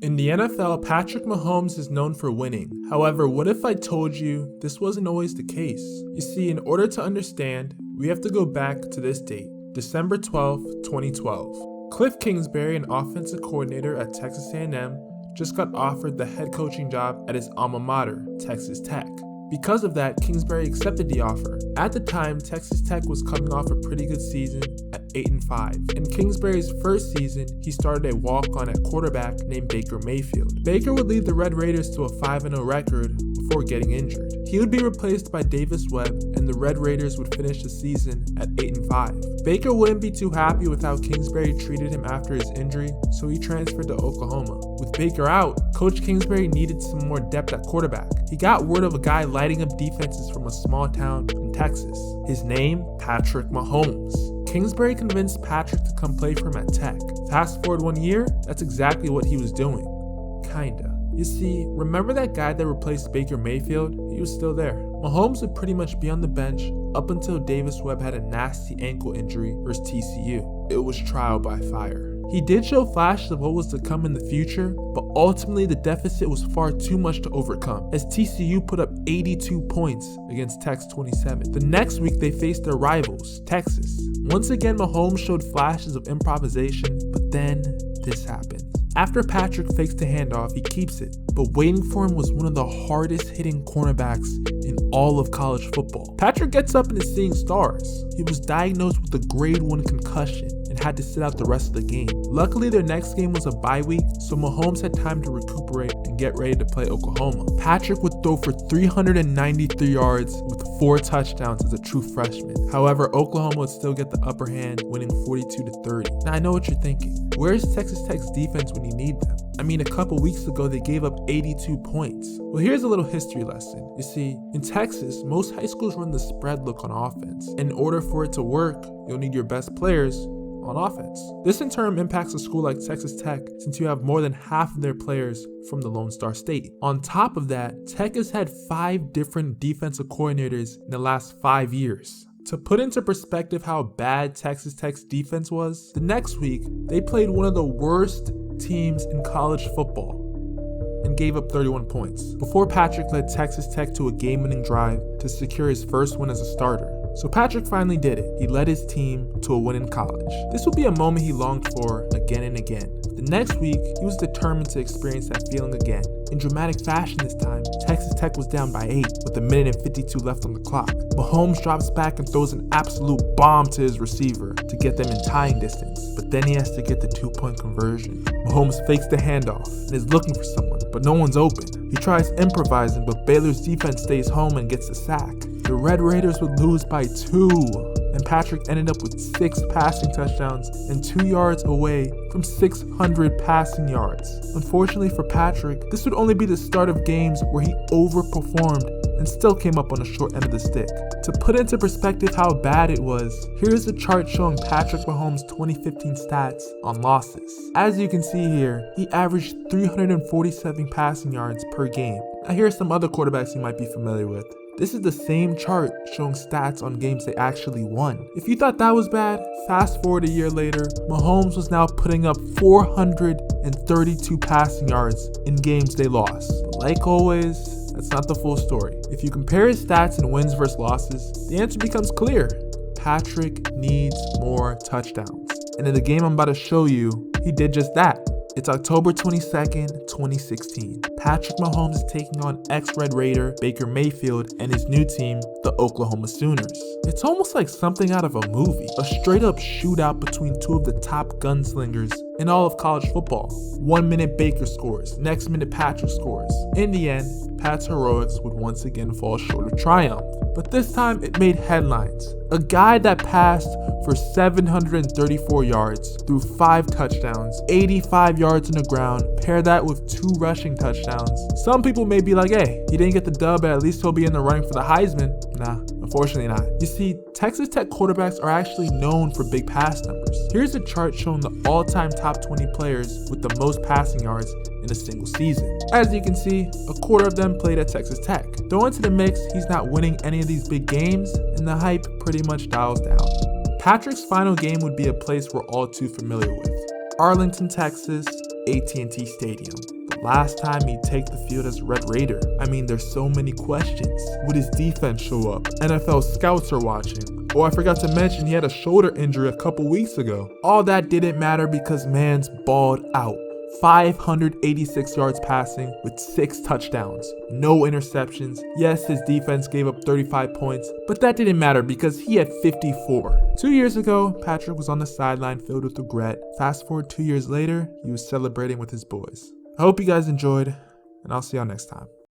In the NFL, Patrick Mahomes is known for winning. However, what if I told you this wasn't always the case? You see, in order to understand, we have to go back to this date, December 12, 2012. Cliff Kingsbury, an offensive coordinator at Texas A&M, just got offered the head coaching job at his alma mater, Texas Tech. Because of that, Kingsbury accepted the offer. At the time, Texas Tech was coming off a pretty good season at 8-5. In Kingsbury's first season, he started a walk-on at quarterback named Baker Mayfield. Baker would lead the Red Raiders to a 5-0 record before getting injured. He would be replaced by Davis Webb, and the Red Raiders would finish the season at 8-5. Baker wouldn't be too happy with how Kingsbury treated him after his injury, so he transferred to Oklahoma. With Baker out, Coach Kingsbury needed some more depth at quarterback. He got word of a guy lighting up defenses from a small town in Texas. His name, Patrick Mahomes. Kingsbury convinced Patrick to come play for him at Tech. Fast forward 1 year, that's exactly what he was doing. Kinda. You see, remember that guy that replaced Baker Mayfield? He was still there. Mahomes would pretty much be on the bench up until Davis Webb had a nasty ankle injury versus TCU. It was trial by fire. He did show flashes of what was to come in the future, but ultimately the deficit was far too much to overcome, as TCU put up 82 points against Tech's 27. The next week they faced their rivals, Texas. Once again, Mahomes showed flashes of improvisation, but then this happened. After Patrick fakes the handoff, he keeps it, but waiting for him was one of the hardest hitting cornerbacks in all of college football. Patrick gets up and is seeing stars. He was diagnosed with a grade 1 concussion and had to sit out the rest of the game. Luckily, their next game was a bye week, so Mahomes had time to recuperate and get ready to play Oklahoma. Patrick would throw for 393 yards with 4 touchdowns as a true freshman. However, Oklahoma would still get the upper hand, winning 42-30. Now, I know what you're thinking. Where's Texas Tech's defense when you need them? I mean, a couple weeks ago, they gave up 82 points. Well, here's a little history lesson. You see, in Texas, most high schools run the spread look on offense. In order for it to work, you'll need your best players on offense. This in turn impacts a school like Texas Tech, since you have more than half of their players from the Lone Star State. On top of that, Tech has had 5 different defensive coordinators in the last 5 years. To put into perspective how bad Texas Tech's defense was, the next week, they played one of the worst teams in college football and gave up 31 points, before Patrick led Texas Tech to a game-winning drive to secure his first win as a starter. So Patrick finally did it. He led his team to a win in college. This would be a moment he longed for again and again. The next week, he was determined to experience that feeling again. In dramatic fashion this time, Texas Tech was down by 8 with 1:52 left on the clock. Mahomes drops back and throws an absolute bomb to his receiver to get them in tying distance, but then he has to get the 2-point conversion. Mahomes fakes the handoff and is looking for someone, but no one's open. He tries improvising, but Baylor's defense stays home and gets the sack. The Red Raiders would lose by 2, and Patrick ended up with 6 passing touchdowns and 2 yards away from 600 passing yards. Unfortunately for Patrick, this would only be the start of games where he overperformed and still came up on the short end of the stick. To put into perspective how bad it was, here's a chart showing Patrick Mahomes' 2015 stats on losses. As you can see here, he averaged 347 passing yards per game. Now here's some other quarterbacks you might be familiar with. This is the same chart showing stats on games they actually won. If you thought that was bad, fast forward a year later, Mahomes was now putting up 432 passing yards in games they lost. But like always, that's not the full story. If you compare his stats in wins versus losses, the answer becomes clear. Patrick needs more touchdowns. And in the game I'm about to show you, he did just that. It's October 22nd, 2016. Patrick Mahomes is taking on ex-Red Raider Baker Mayfield and his new team, the Oklahoma Sooners. It's almost like something out of a movie, a straight-up shootout between 2 of the top gunslingers in all of college football. 1 minute Baker scores, next minute Patrick scores. In the end, Pat's heroics would once again fall short of triumph. But this time it made headlines. A guy that passed for 734 yards through 5 touchdowns, 85 yards on the ground, pair that with 2 rushing touchdowns. Some people may be like, hey, he didn't get the dub, but at least he'll be in the running for the Heisman. Nah, unfortunately not. You see, Texas Tech quarterbacks are actually known for big pass numbers. Here's a chart showing the all-time top 20 players with the most passing yards in a single season. As you can see, a quarter of them played at Texas Tech. Throw into the mix, he's not winning any of these big games, and the hype pretty much dials down. Patrick's final game would be a place we're all too familiar with. Arlington, Texas, AT&T Stadium. The last time he'd take the field as Red Raider. I mean, there's so many questions. Would his defense show up? NFL scouts are watching. Oh, I forgot to mention he had a shoulder injury a couple weeks ago. All that didn't matter because man's balled out. 586 yards passing with 6 touchdowns, no interceptions. Yes, his defense gave up 35 points, but that didn't matter because he had 54. 2 years ago, Patrick was on the sideline filled with regret. Fast forward 2 years later, he was celebrating with his boys. I hope you guys enjoyed, and I'll see y'all next time.